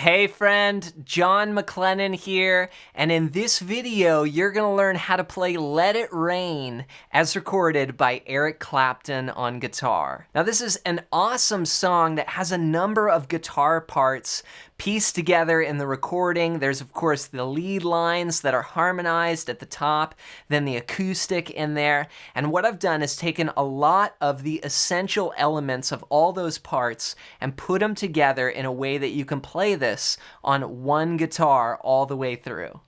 Hey friend, John MacLennan here, and in this video you're going to learn how to play Let It Rain as recorded by Eric Clapton on guitar. Now this is an awesome song that has a number of guitar parts pieced together in the recording. There's of course the lead lines that are harmonized at the top, then the acoustic in there, and what I've done is taken a lot of the essential elements of all those parts and put them together in a way that you can play this on one guitar all the way through.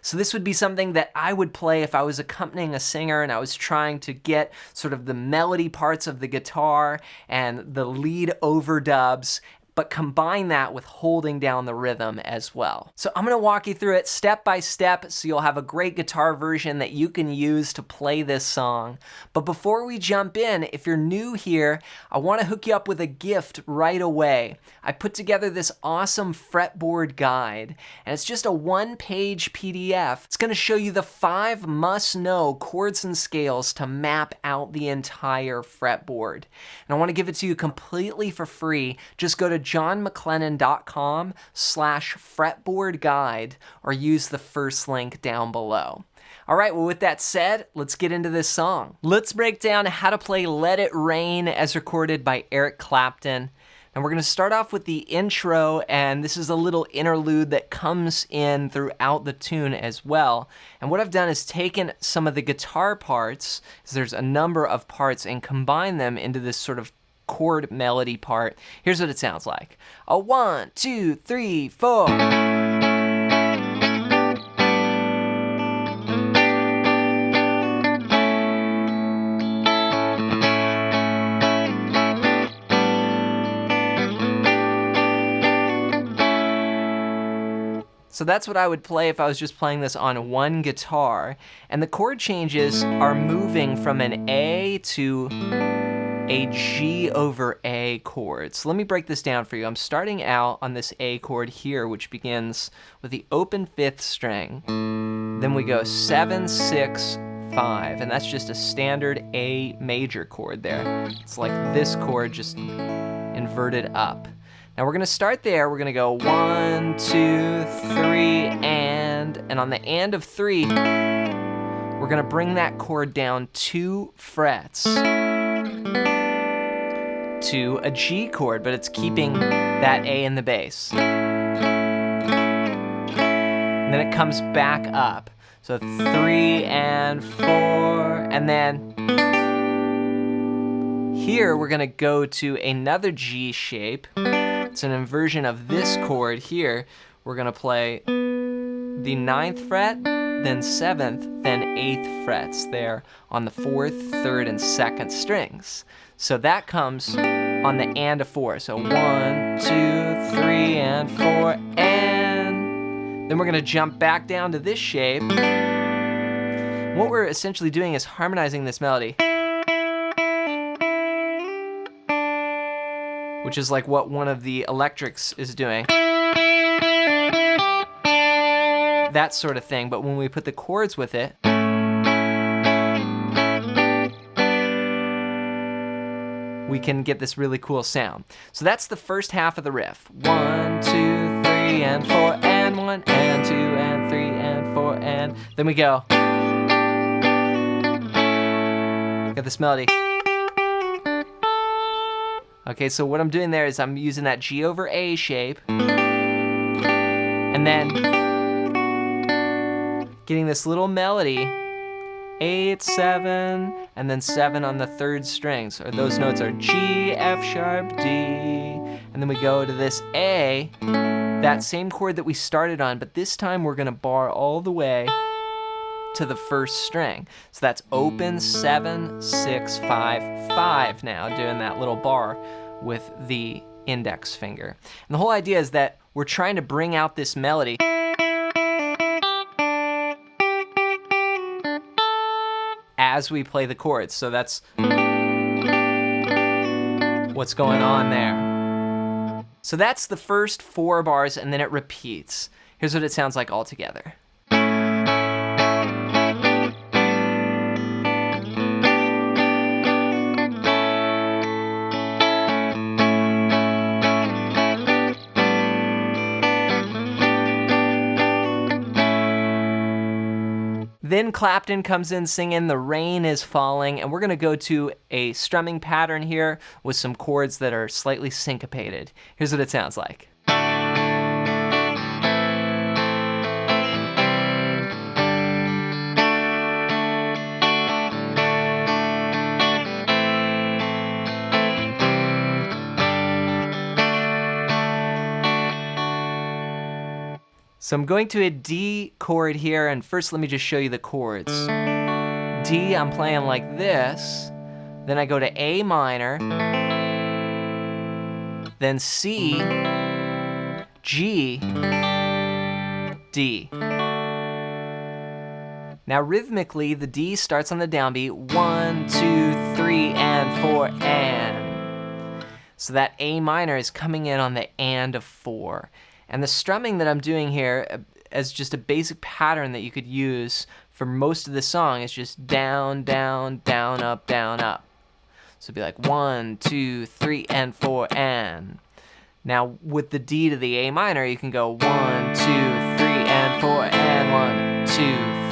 So this would be something that I would play if I was accompanying a singer and I was trying to get sort of the melody parts of the guitar and the lead overdubs, but combine that with holding down the rhythm as well. So I'm gonna walk you through it step by step so you'll have a great guitar version that you can use to play this song. But before we jump in, if you're new here, I wanna hook you up with a gift right away. I put together this awesome fretboard guide, and it's just a one-page PDF. It's gonna show you the 5 must-know chords and scales to map out the entire fretboard. And I wanna give it to you completely for free. Just go to johnmaclennan.com/fretboard guide or use the first link down below. All right, well with that said, let's get into this song. Let's break down how to play Let It Rain as recorded by Eric Clapton. And we're gonna start off with the intro, and this is a little interlude that comes in throughout the tune as well. And what I've done is taken some of the guitar parts, there's a number of parts, and combined them into this sort of chord melody part. Here's what it sounds like. A 1, 2, 3, 4. So that's what I would play if I was just playing this on one guitar. And the chord changes are moving from an A to a G over A chord. So let me break this down for you. I'm starting out on this A chord here, which begins with the open 5th string. Then we go 7, 6, 5, and that's just a standard A major chord there. It's like this chord just inverted up. Now we're gonna start there. We're gonna go 1, 2, 3, and on the and of 3, we're gonna bring that chord down 2 frets to a G chord, but it's keeping that A in the bass. And then it comes back up. So 3 and 4, and then here we're gonna go to another G shape. It's an inversion of this chord here. We're gonna play the 9th fret, then 7th, then 8th frets there on the 4th, 3rd, and 2nd strings. So that comes on the and of 4. So 1, 2, 3, and 4, and then we're gonna jump back down to this shape. What we're essentially doing is harmonizing this melody, which is like what one of the electrics is doing. That sort of thing, but when we put the chords with it, we can get this really cool sound. So that's the first half of the riff. 1, 2, 3, and 4, and 1, and 2, and 3, and 4, and then we go. Got this melody. Okay, so what I'm doing there is I'm using that G over A shape, and then getting this little melody, 8, 7, and then 7 on the 3rd string. So those notes are G, F sharp, D, and then we go to this A, that same chord that we started on, but this time we're gonna bar all the way to the 1st string. So that's open 7, 6, 5, 5 now, doing that little bar with the index finger. And the whole idea is that we're trying to bring out this melody as we play the chords. So that's what's going on there. So that's the first 4 bars, and then it repeats. Here's what it sounds like all together. then Clapton comes in singing "The Rain is Falling," and we're gonna go to a strumming pattern here with some chords that are slightly syncopated. Here's what it sounds like. So I'm going to a D chord here, and first let me just show you the chords. D, I'm playing like this, then I go to A minor, then C, G, D. Now rhythmically, the D starts on the downbeat, 1, 2, 3, and 4, and. So that A minor is coming in on the and of 4. And the strumming that I'm doing here as just a basic pattern that you could use for most of the song is just down, down, down, up, down, up. So it'd be like 1, 2, 3, and 4, and. Now with the D to the A minor, you can go 1, 2, 3, and 4, and 1, 2,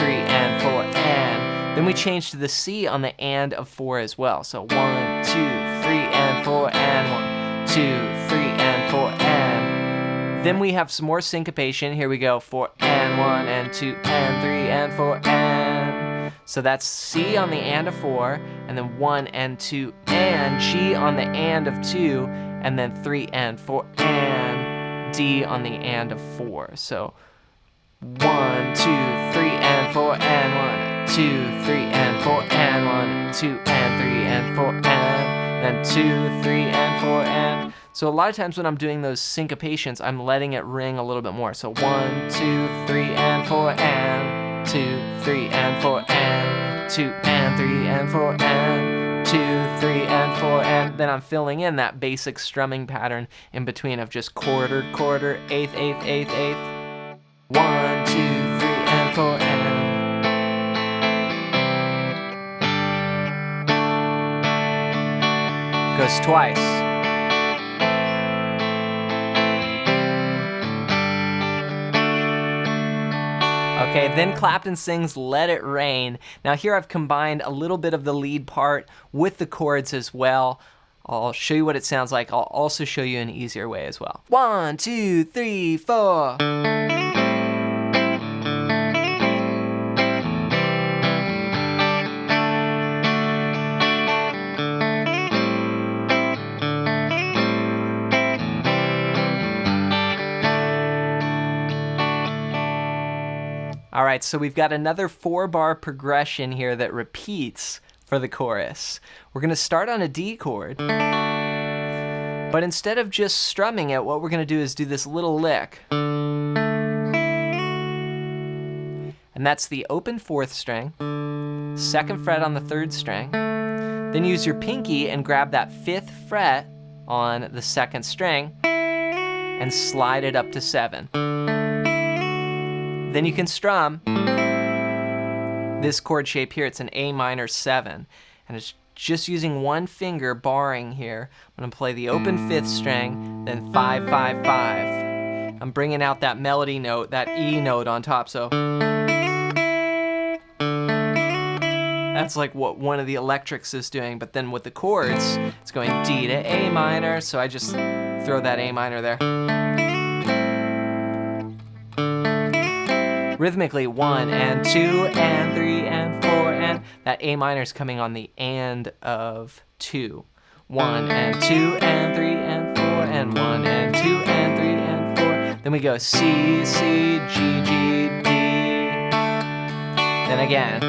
3, and 4, and. Then we change to the C on the and of 4 as well. So 1, 2, 3, and 4, and 1, 2, 3, and 4, and. Then we have some more syncopation. Here we go, 4 and 1 and 2 and 3 and 4 and. So that's C on the and of 4, and then 1 and 2 and G on the and of 2, and then 3 and 4 and D on the and of 4. So 1, 2, 3 and 4 and 1, 2, 3 and 4 and 1, 2 and 3 and 4 and then 2, 3 and 4 and. So a lot of times when I'm doing those syncopations, I'm letting it ring a little bit more. So 1, 2, 3, and 4, and 2, 3, and 4, and 2, and 3, and 4, and 2, 3, and 4, and then I'm filling in that basic strumming pattern in between of just quarter, quarter, eighth, eighth, eighth, eighth. 1, 2, 3, and 4, and. Goes twice. Okay, then Clapton sings "Let It Rain." Now here I've combined a little bit of the lead part with the chords as well. I'll show you what it sounds like. I'll also show you an easier way as well. 1, 2, 3, 4. All right, so we've got another 4-bar progression here that repeats for the chorus. We're gonna start on a D chord, but instead of just strumming it, what we're gonna do is do this little lick. And that's the open 4th string, 2nd fret on the 3rd string, then use your pinky and grab that 5th fret on the 2nd string and slide it up to 7. Then you can strum this chord shape here. It's an A minor 7, and it's just using one finger barring here. I'm gonna play the open 5th string, then 5, 5, 5. I'm bringing out that melody note, that E note on top, so that's like what one of the electrics is doing, but then with the chords, it's going D to A minor, so I just throw that A minor there. Rhythmically, 1 and 2 and 3 and 4 and that A minor is coming on the and of 2. 1 and 2 and 3 and 4 and 1 and 2 and 3 and 4. Then we go C, C, G, G, D. Then again.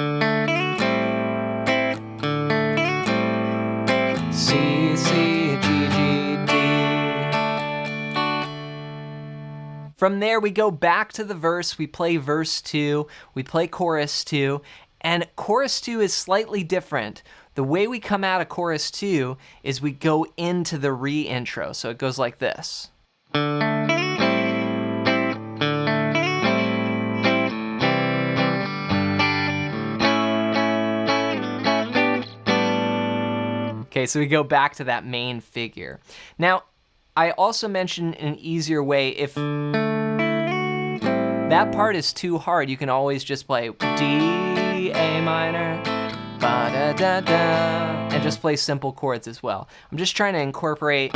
C, C, G, G, D. From there, we go back to the verse, we play verse 2, we play chorus 2, and chorus 2 is slightly different. The way we come out of chorus 2 is we go into the re-intro, so it goes like this. Okay, so we go back to that main figure. Now, I also mentioned an easier way. If that part is too hard, you can always just play D, A minor, ba-da-da-da, and just play simple chords as well. I'm just trying to incorporate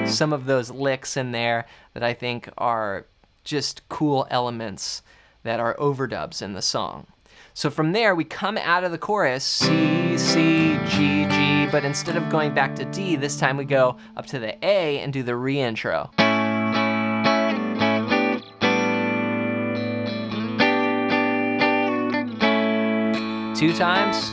some of those licks in there that I think are just cool elements that are overdubs in the song. So from there, we come out of the chorus, C, C, G, G, but instead of going back to D, this time we go up to the A and do the re-intro. 2 times.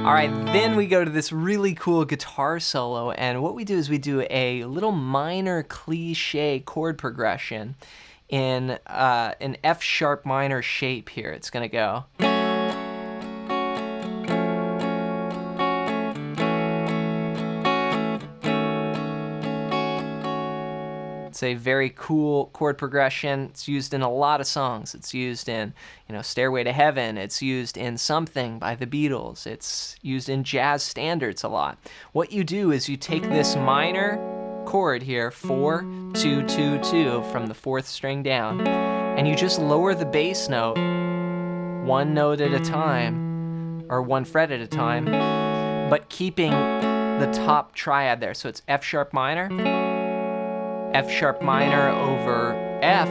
All right, then we go to this really cool guitar solo, and what we do is we do a little minor cliche chord progression in an F sharp minor shape here. It's gonna go. It's a very cool chord progression. It's used in a lot of songs. It's used in, Stairway to Heaven. It's used in Something by the Beatles. It's used in jazz standards a lot. What you do is you take this minor chord here, 4, 2, 2, 2, from the 4th string down, and you just lower the bass note 1 note at a time, or 1 fret at a time, but keeping the top triad there. So it's F sharp minor, F sharp minor over F,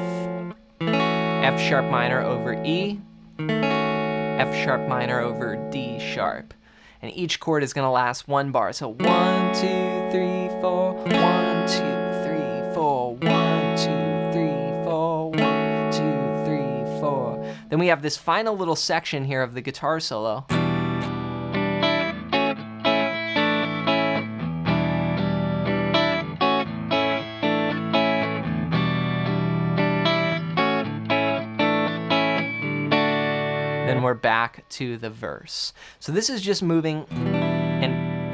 F sharp minor over E, F sharp minor over D sharp. And each chord is gonna last 1 bar. So 1, 2, 3, 4, 1, 2, 3, 4, 1, 2, 3, 4, 1, 2, 3, 4. Then we have this final little section here of the guitar solo. Then we're back to the verse. So this is just moving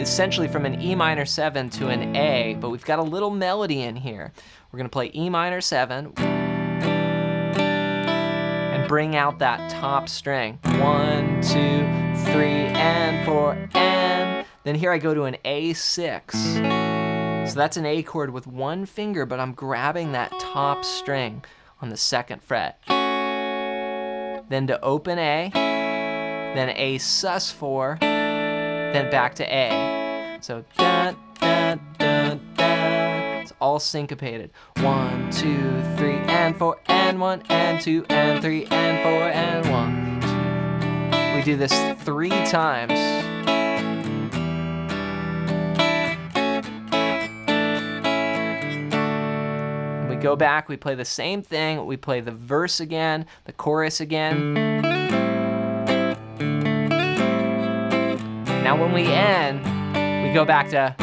essentially from an E minor 7 to an A, but we've got a little melody in here. We're gonna play E minor 7 and bring out that top string. 1, 2, 3, and 4, and then here I go to an A6. So that's an A chord with 1 finger, but I'm grabbing that top string on the 2nd fret. Then to open A, then A sus4, then back to A. So da, da, da, da. It's all syncopated. 1, 2, 3, and 4, and 1, and 2, and 3, and 4, and 1, 2. We do this 3 times. Go back, we play the same thing, we play the verse again, the chorus again. Now when we end, we go back to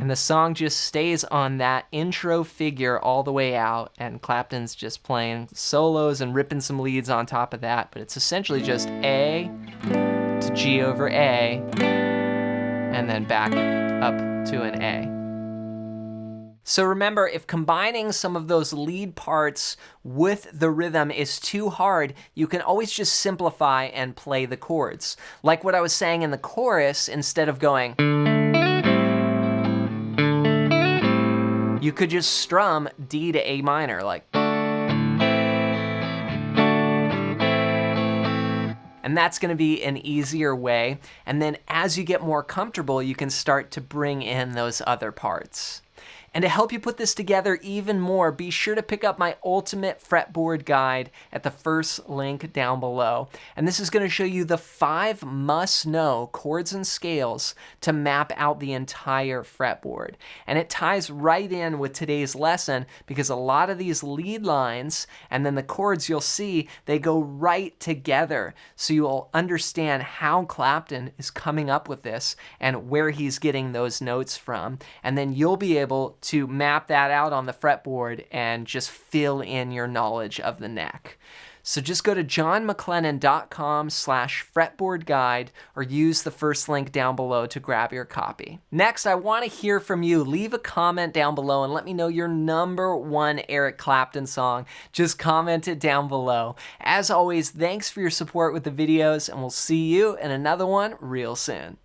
and the song just stays on that intro figure all the way out, and Clapton's just playing solos and ripping some leads on top of that, but it's essentially just A to G over A, and then back up to an A. So remember, if combining some of those lead parts with the rhythm is too hard, you can always just simplify and play the chords. Like what I was saying in the chorus, instead of going, you could just strum D to A minor, like. And that's gonna be an easier way. And then as you get more comfortable, you can start to bring in those other parts. And to help you put this together even more, be sure to pick up my ultimate fretboard guide at the first link down below. And this is going to show you the 5 must-know chords and scales to map out the entire fretboard. And it ties right in with today's lesson because a lot of these lead lines and then the chords you'll see, they go right together. So you'll understand how Clapton is coming up with this and where he's getting those notes from. And then you'll be able to map that out on the fretboard and just fill in your knowledge of the neck. So just go to johnmclennan.com/fretboard guide or use the first link down below to grab your copy. Next, I want to hear from you. Leave a comment down below and let me know your #1 Eric Clapton song. Just comment it down below. As always, thanks for your support with the videos, and we'll see you in another one real soon.